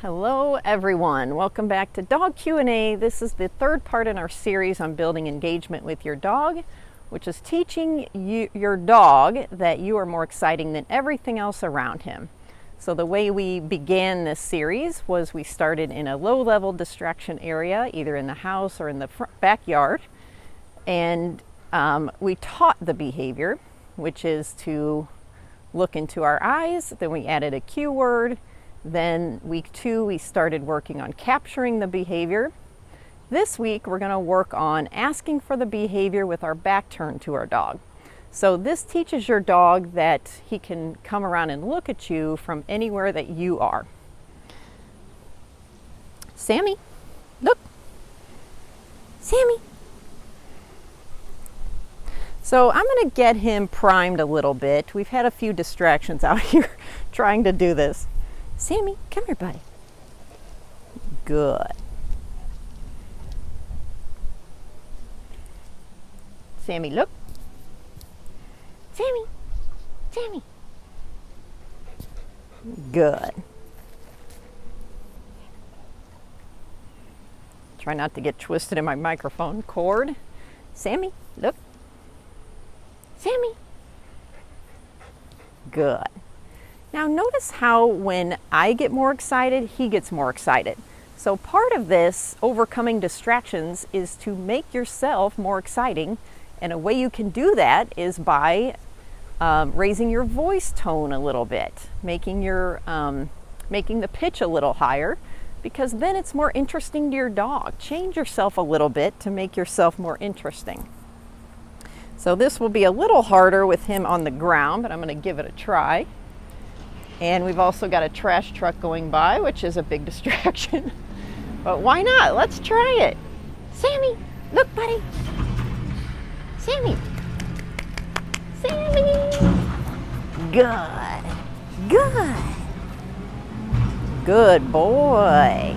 Hello everyone, welcome back to Dog Q&A. This is the third part in our series on building engagement with your dog, which is teaching your dog that you are more exciting than everything else around him. So the way we began this series was we started in a low-level distraction area, either in the house or in the backyard, and we taught the behavior, which is to look into our eyes. Then we added a cue word. Then week 2, we started working on capturing the behavior. This week, we're going to work on asking for the behavior with our back turned to our dog. So this teaches your dog that he can come around and look at you from anywhere that you are. Sammy, look. Sammy. So I'm going to get him primed a little bit. We've had a few distractions out here trying to do this. Sammy, come here, buddy. Good. Sammy, look. Sammy. Sammy. Good. Try not to get twisted in my microphone cord. Sammy, look. Sammy. Good. Now notice how when I get more excited, he gets more excited. So part of this overcoming distractions is to make yourself more exciting. And a way you can do that is by raising your voice tone a little bit, making the pitch a little higher, because then it's more interesting to your dog. Change yourself a little bit to make yourself more interesting. So this will be a little harder with him on the ground, but I'm going to give it a try. And we've also got a trash truck going by, which is a big distraction. But why not? Let's try it. Sammy, look, buddy. Sammy. Sammy. Good. Good. Good boy.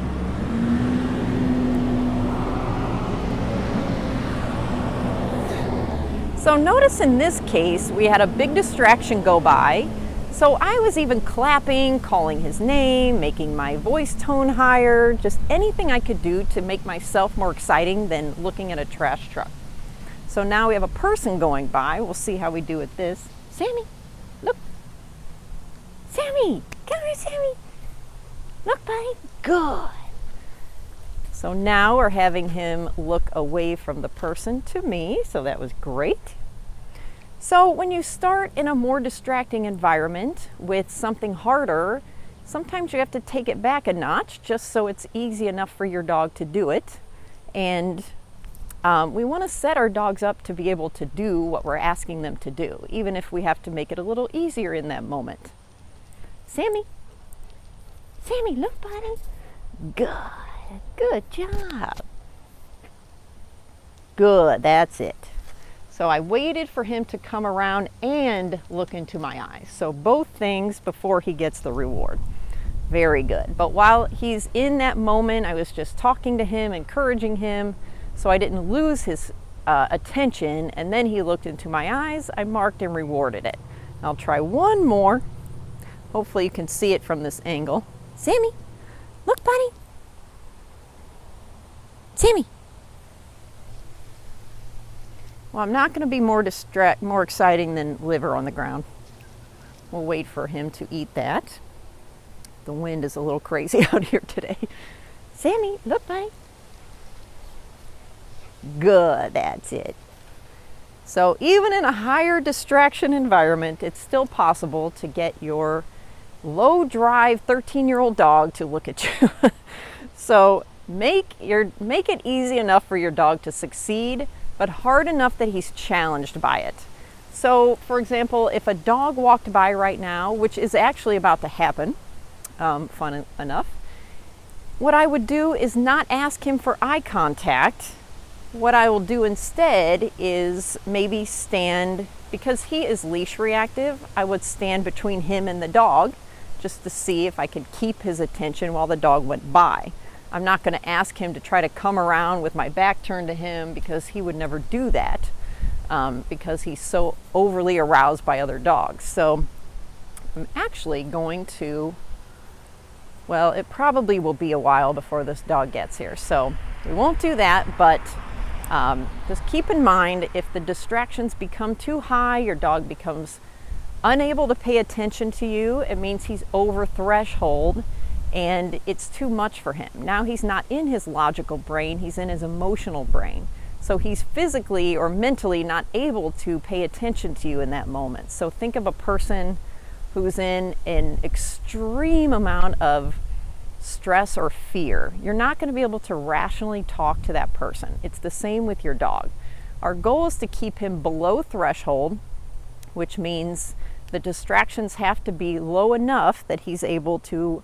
So notice in this case, we had a big distraction go by. So I was even clapping, calling his name, making my voice tone higher, just anything I could do to make myself more exciting than looking at a trash truck. So now we have a person going by. We'll see how we do with this. Sammy, look. Sammy, come here, Sammy. Look, buddy. Good. So now we're having him look away from the person to me, so that was great. So when you start in a more distracting environment with something harder, sometimes you have to take it back a notch just so it's easy enough for your dog to do it. And we want to set our dogs up to be able to do what we're asking them to do, even if we have to make it a little easier in that moment. Sammy. Sammy, look, buddy. Good. Good job. Good, that's it. So I waited for him to come around and look into my eyes. So both things before he gets the reward. Very good. But while he's in that moment, I was just talking to him, encouraging him, so I didn't lose his attention. And then he looked into my eyes. I marked and rewarded it. I'll try one more. Hopefully you can see it from this angle. Sammy, look, buddy. Sammy. Well, I'm not going to be more exciting than liver on the ground. We'll wait for him to eat that. The wind is a little crazy out here today. Sammy, look, buddy. Good, that's it. So even in a higher distraction environment, it's still possible to get your low drive 13-year-old dog to look at you. So make it easy enough for your dog to succeed, but hard enough that he's challenged by it. So, for example, if a dog walked by right now, which is actually about to happen, fun enough, what I would do is not ask him for eye contact. What I will do instead is maybe stand, because he is leash reactive, I would stand between him and the dog just to see if I could keep his attention while the dog went by. I'm not going to ask him to try to come around with my back turned to him, because he would never do that because he's so overly aroused by other dogs. So I'm actually going to Well, it probably will be a while before this dog gets here, so we won't do that, but just keep in mind, if the distractions become too high, your dog becomes unable to pay attention to you, it means he's over threshold and it's too much for him. Now he's not in his logical brain, he's in his emotional brain. So he's physically or mentally not able to pay attention to you in that moment. So think of a person who's in an extreme amount of stress or fear. You're not going to be able to rationally talk to that person. It's the same with your dog. Our goal is to keep him below threshold, which means the distractions have to be low enough that he's able to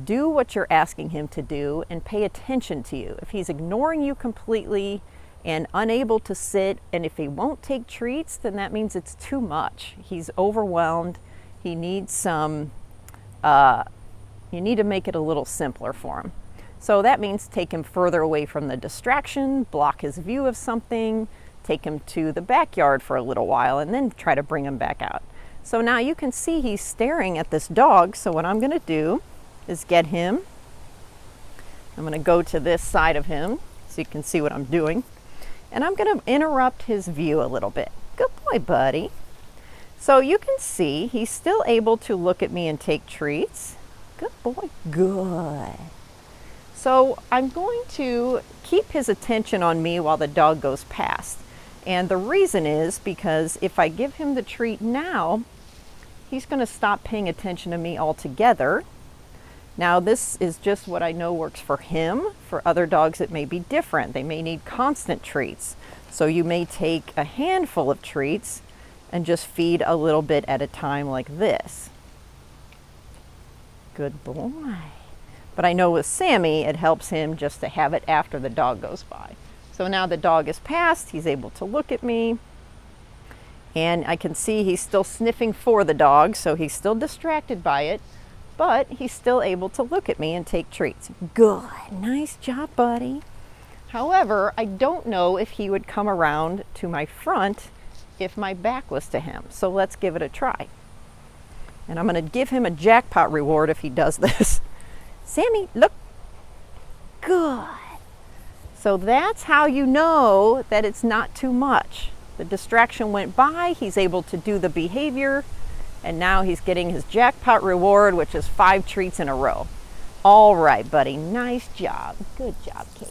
do what you're asking him to do and pay attention to you. If he's ignoring you completely and unable to sit, and if he won't take treats, then that means it's too much. He's overwhelmed. He needs some, you need to make it a little simpler for him. So that means take him further away from the distraction, block his view of something, take him to the backyard for a little while, and then try to bring him back out. So now you can see he's staring at this dog. So what I'm gonna do is get him. I'm gonna go to this side of him so you can see what I'm doing. And I'm gonna interrupt his view a little bit. Good boy, buddy. So you can see he's still able to look at me and take treats. Good boy, good. So I'm going to keep his attention on me while the dog goes past. And the reason is because if I give him the treat now, he's gonna stop paying attention to me altogether. Now this is just what I know works for him. For other dogs it may be different. They may need constant treats. So you may take a handful of treats and just feed a little bit at a time like this. Good boy. But I know with Sammy, it helps him just to have it after the dog goes by. So now the dog is past, he's able to look at me, and I can see he's still sniffing for the dog, so he's still distracted by it, but he's still able to look at me and take treats. Good, nice job, buddy. However, I don't know if he would come around to my front if my back was to him. So let's give it a try. And I'm gonna give him a jackpot reward if he does this. Sammy, look. Good. So that's how you know that it's not too much. The distraction went by, he's able to do the behavior, and now he's getting his jackpot reward, which is 5 treats in a row. All right, buddy, nice job. Good job, Kate.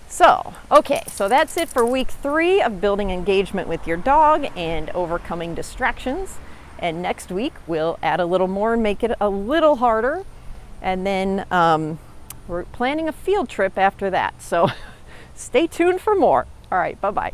So, okay, so that's it for week 3 of building engagement with your dog and overcoming distractions. And next week, we'll add a little more and make it a little harder. And then we're planning a field trip after that. So stay tuned for more. All right, bye-bye.